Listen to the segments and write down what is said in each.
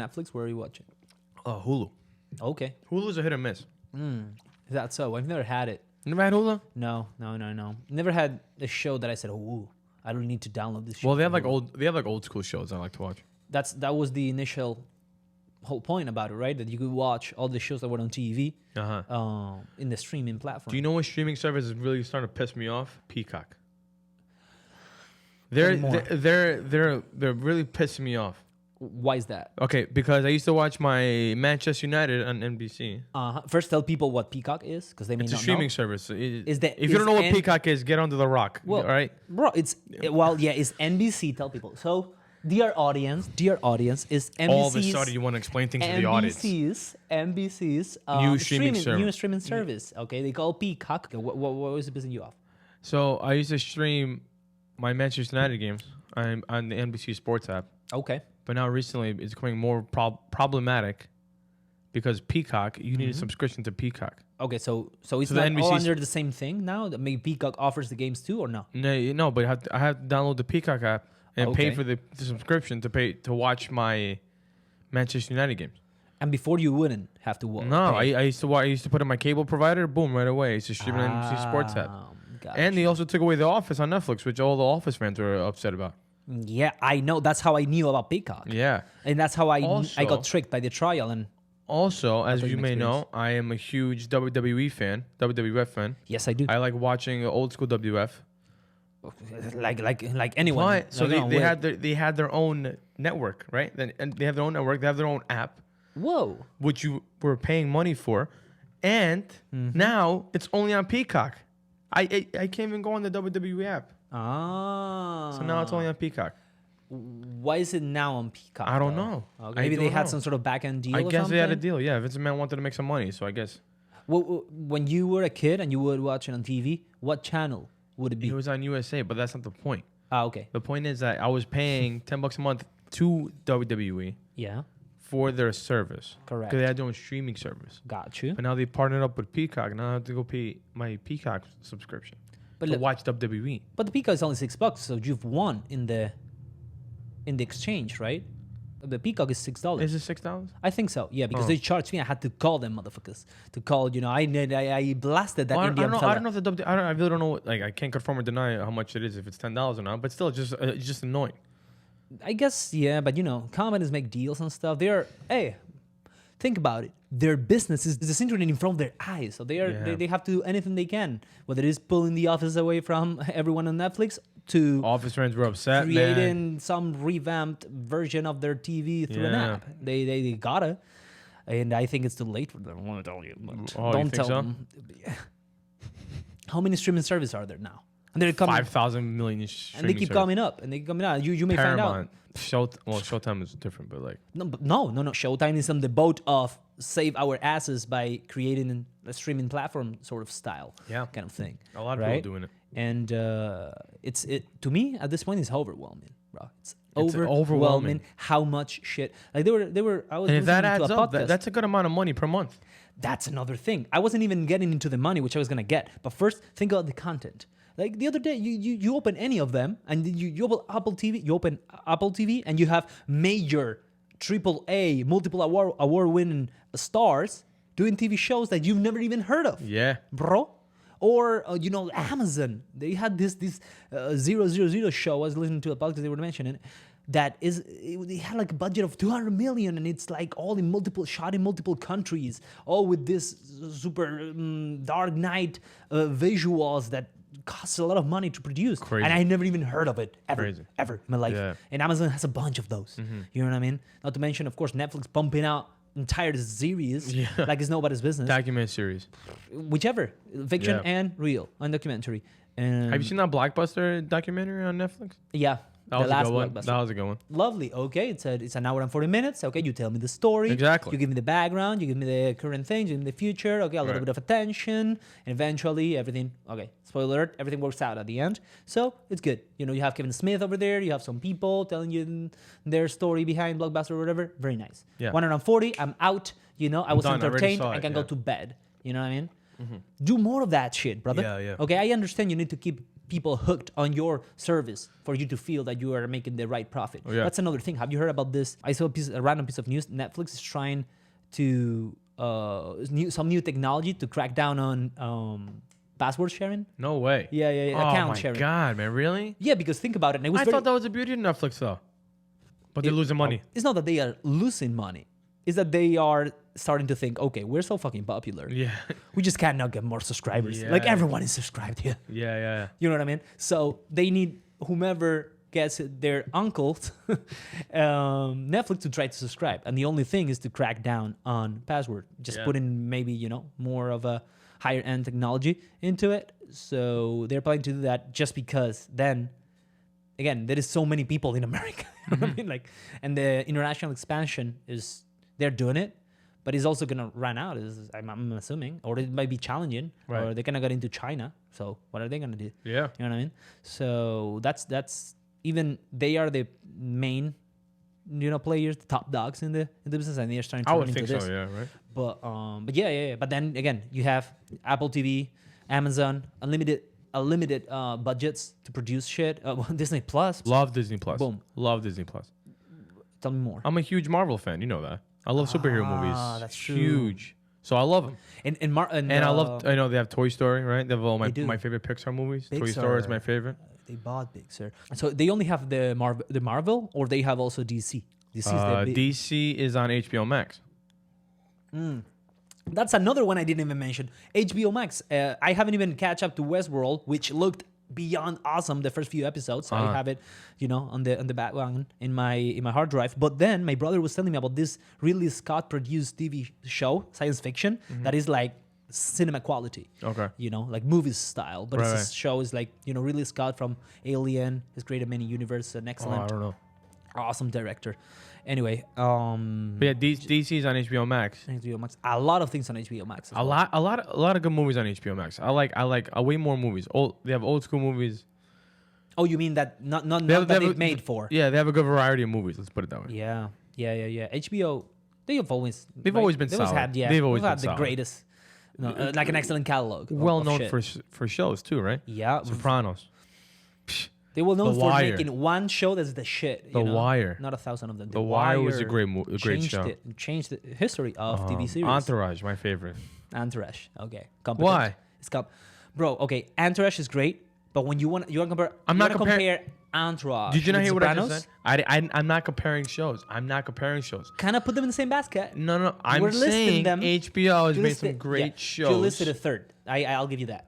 Netflix? Where are you watching? Hulu. Okay. Hulu's a hit or miss. Is that so? I've never had it. You never had Hulu? No. Never had a show that I said, "Ooh, I don't need to download this." Show Well, they have from like Hulu." old school shows I like to watch. That was the initial whole point about it, right? That you could watch all the shows that were on TV in the streaming platform. Do you know what streaming service is really starting to piss me off? Peacock. Anymore. They're really pissing me off. Why is that? Okay, because I used to watch my Manchester United on NBC. First, tell people what Peacock is, because they may It's not a streaming know. service. If you don't know what Peacock is, get under the rock. Well, all right, bro, it's NBC. Tell people. So, dear audience, is NBC's all of a sudden you want to explain things to the audience. NBC's New streaming service. New streaming service. Okay, they call Peacock. Okay, what was it pissing you off? So I used to stream my Manchester United games on the NBC Sports app. Okay. But now recently it's becoming more problematic because Peacock, you need a subscription to Peacock. Okay, so it's So not the all NBC under the same thing now? That maybe Peacock offers the games too, or no? No, but I have to download the Peacock app and pay Okay. for the subscription to watch my Manchester United games. And before you wouldn't have to watch. No, I used to put in my cable provider, boom, right away. I used to stream it on NBC Sports app. And they also took away The Office on Netflix, which all the Office fans were upset about. Yeah, I know. That's how I knew about Peacock. Yeah. And that's how I Also- got tricked by the trial. And Also, as That's you an may experience. know, I am a huge WWF fan. yes, I do. I like watching old school WF. like anyone. But, so Like, they had their own network, right? And they have their own network. They have their own app, Whoa. which you were paying money for, and now it's only on Peacock. I can't even go on the WWE app, so now it's only on Peacock. Why is it now on Peacock? I don't though? know. Okay. I Maybe they don't had know. some sort of back end deal. I or guess something? they had a deal. Yeah, Vince McMahon wanted to make some money, so I guess Well, when you were a kid and you would watch it on TV, what channel would it be? it was on USA. But that's not the point. Okay. The point is that I was paying $10 a month to WWE Yeah. for their service. Correct. Because they had their own streaming service. Got you. But now they partnered up with Peacock. Now I have to go pay my Peacock subscription But to look- watch WWE. But the Peacock is only $6, so you've won in the exchange, right? The Peacock is $6. Is it $6? I think so. Yeah, because Oh. they charged me. I had to call them motherfuckers to call. I blasted that Well, I Indian don't know. fella. I don't know if the I really don't know. Like I can't confirm or deny how much it is if it's $10 or not. But still, it's just annoying. I guess, yeah, but companies make deals and stuff. Think about it. Their business is disintegrating in front of their eyes. So they have to do anything they can, whether it is pulling The Office away from everyone on Netflix to Office friends were upset, creating man. some revamped version of their TV through an Yeah. app. They gotta. And I think it's too late for them. I want to tell you. But Oh, you don't think tell so? them. How many streaming services are there now? And they're coming. 5,000 million. And they keep coming up. And they keep coming out. You may find out. Paramount, Showtime is different, but like No. Showtime is on the boat of save our asses by creating a streaming platform sort of style, kind of thing. a lot of right? people doing it. And to me at this point it's overwhelming, bro. It's overwhelming. overwhelming how much shit. Like they were. I was And if that listening to adds a up, podcast. that's a good amount of money per month. That's another thing. I wasn't even getting into the money, which I was gonna get. But first, think about the content. Like the other day, you open any of them, and you open Apple TV. You open Apple TV, and you have major AAA, multiple award-winning stars doing TV shows that you've never even heard of. Yeah. Bro. Or Amazon. They had this 000 show. I was listening to a podcast they were mentioning it. They had like a budget of 200 million, and it's like all shot in multiple countries, all with this super Dark Knight visuals that costs a lot of money to produce. Crazy. And I never even heard of it ever Crazy. in my life. Yeah. And Amazon has a bunch of those. You know what I mean? Not to mention, of course, Netflix pumping out entire series like it's nobody's business. Documentary series. Whichever, fiction Yeah. and real, and documentary. And Have you seen that Blockbuster documentary on Netflix? Yeah, That was a good one. That was a good one. Lovely. Okay, it's an hour and 40 minutes. Okay, you tell me the story. Exactly. You give me the background. You give me the current things. You give me the future. Okay, a little Right. bit of attention. And eventually, everything. Okay, spoiler alert. Everything works out at the end. So it's good. You have Kevin Smith over there. You have some people telling you their story behind Blockbuster or whatever. Very nice. Yeah. 1 hour and 40. I'm out. I was done. I already entertained. saw I it, can go yeah. to bed. You know what I mean? Do more of that shit, brother. Yeah, yeah. Okay, I understand you need to keep people hooked on your service for you to feel that you are making the right profit. Oh, yeah. That's another thing. Have you heard about this? I saw a random piece of news. Netflix is trying to some new technology to crack down on password sharing. No way. Yeah. Oh Account my sharing. God, man, really? Yeah, because think about it. And it was I thought that was the beauty of Netflix, though. But they're losing money. It's not that they are losing money. It's that they are starting to think, okay, we're so fucking popular. Yeah. We just cannot get more subscribers. Yeah. Like everyone is subscribed here. Yeah. You know what I mean? So they need whomever gets their uncles Netflix to try to subscribe. And the only thing is to crack down on password. Just put in maybe, more of a higher end technology into it. So they're planning to do that just because then, again, there is so many people in America. You know what I mean? And the international expansion is, they're doing it, but it's also gonna run out. I'm assuming, or it might be challenging, or they're gonna get into China. So what are they gonna do? Yeah, you know what I mean. So that's even they are the main, players, the top dogs in the business, and they're starting to run into this. So. Yeah, right. But yeah. But then again, you have Apple TV, Amazon, unlimited budgets to produce shit. Disney Plus. Love Disney Plus. Boom. Love Disney Plus. Tell me more. I'm a huge Marvel fan. You know that. I love superhero movies. That's true. Huge. So I love them. And I love. I know they have Toy Story, right? They have all my favorite Pixar movies. Pixar. Toy Story is my favorite. They bought Pixar. So they only have the Marvel, or they have also DC. DC is on HBO Max. That's another one I didn't even mention. HBO Max. I haven't even catch up to Westworld, which looked beyond awesome the first few episodes. I have it, on the background in my hard drive. But then my brother was telling me about this Ridley Scott produced TV show, science fiction, that is like cinema quality. Okay. Like movies style. But this show is like, Ridley Scott from Alien has created many universes, an excellent, I don't know. awesome director. Anyway, but yeah, DC is on HBO Max. HBO Max. A lot of things on HBO Max. A lot of good movies on HBO Max. I like way more movies. They have old school movies. Oh, you mean that not that they've made for? Yeah, they have a good variety of movies. Let's put it that way. Yeah. HBO, they've always been solid. They've always had the solid. greatest, like an excellent catalog. Well known for shows too, right? Yeah. Sopranos. They will know for making one show that's the shit. The Wire. Not 1,000 of them. The Wire was a great show. Changed the history of TV series. Entourage, my favorite. Entourage. Okay. Competent. Why? Bro, okay. Entourage is great, but when you want to compare, compare Entourage. Did you not hear what I Sopranos? just said? I'm not comparing shows. Kind of put them in the same basket. No. I'm saying HBO has made some great shows. You listed a third. I'll give you that.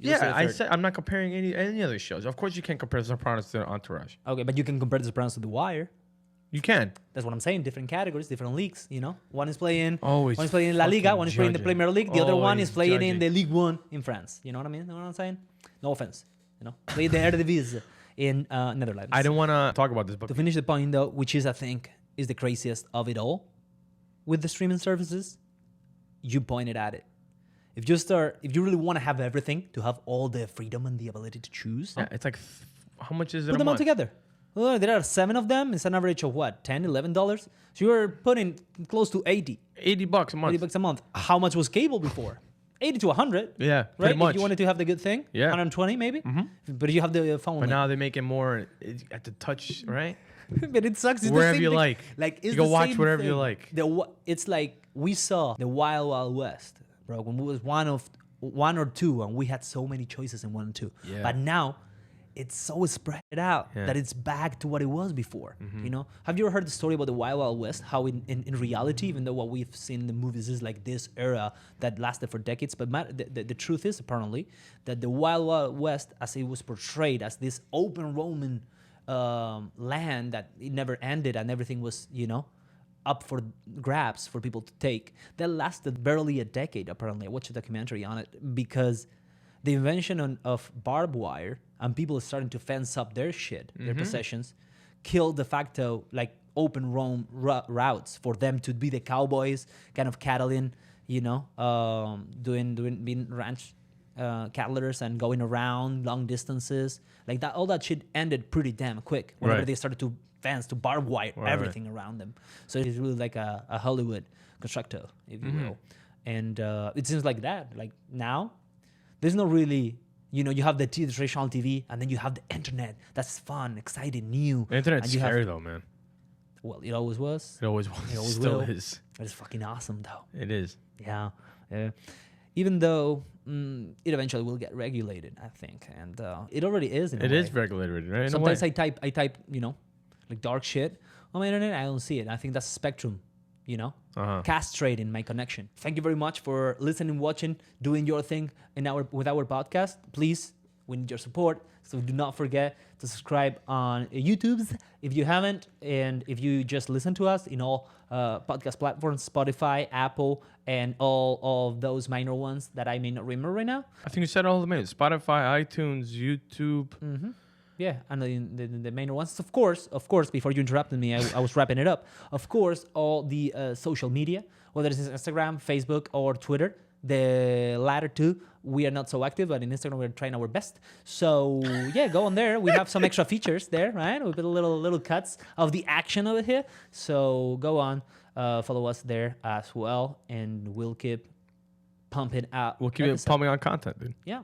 I said I'm not comparing any other shows. Of course, you can't compare Sopranos to Entourage. Okay, but you can compare The Sopranos to The Wire. You can. That's what I'm saying. Different categories, different leagues. One is playing. Always. One is playing in La Liga. One is playing in the Premier League. The other one is playing in the Ligue 1 in France. You know what I mean? You know what I'm saying? No offense. Play the Eredivisie in Netherlands. I don't want to talk about this, but to finish the point though, which is I think is the craziest of it all, with the streaming services, you pointed at it. If you really want to have everything, to have all the freedom and the ability to choose, it's like, how much is it? Put them all together. Well, there are 7 of them. It's an average of what, $10, $11. So you're putting close to $80 a month. $80 a month. How much was cable before? 80 to 100. Yeah, right. Pretty much. If you wanted to have the good thing, 120 maybe. But you have the phone. But now they make it more at the touch, right? But it sucks. It's wherever the same you thing. like. It's you can the watch same whatever thing. you like. It's like we saw the Wild Wild West, bro. When we was one or two, and we had so many choices in 1 and 2. Yeah. But now it's so spread out that it's back to what it was before. Have you ever heard the story about the Wild Wild West? How in reality, even though what we've seen in the movies is like this era that lasted for decades, but the truth is apparently that the Wild Wild West, as it was portrayed as this open Roman land that it never ended and everything was up for grabs for people to take, that lasted barely a decade. Apparently, I watched a documentary on it because the invention of barbed wire and people starting to fence up their shit, their possessions, killed de facto like open routes for them to be the cowboys, kind of cattling, being ranch cattlers and going around long distances like that. All that shit ended pretty damn quick whenever they started to fence, to barbed wire everything around them. So it's really like a Hollywood constructor, if you will. And it seems like that. Like now, there's no really You know, you have the traditional TV, and then you have the internet. That's fun, exciting, new. The internet's And you scary have, though, man. well, it always was. It always was. It always Still will. is. It's fucking awesome, though. It is. Yeah. Even though it eventually will get regulated, I think, and it already is. In a It way. is regulated, right? In a Sometimes way. I type, you know, like dark shit on my internet. I don't see it. I think that's spectrum, you know, castrating my connection. Thank you very much for listening, watching, doing your thing with our podcast. Please, we need your support. So do not forget to subscribe on YouTube's if you haven't, and if you just listen to us in all podcast platforms, Spotify, Apple, and all of those minor ones that I may not remember right now. I think you said all the main. Spotify, iTunes, YouTube. Mm-hmm. Yeah, and the main ones, of course, before you interrupted me, I was wrapping it up. Of course, all the social media, whether it's Instagram, Facebook, or Twitter. The latter two, we are not so active, but in Instagram, we're trying our best. So, yeah, go on there. We have some extra features there, right? We put a little cuts of the action over here. So, go on, follow us there as well, and we'll keep pumping out. We'll keep pumping on content, dude. Yeah.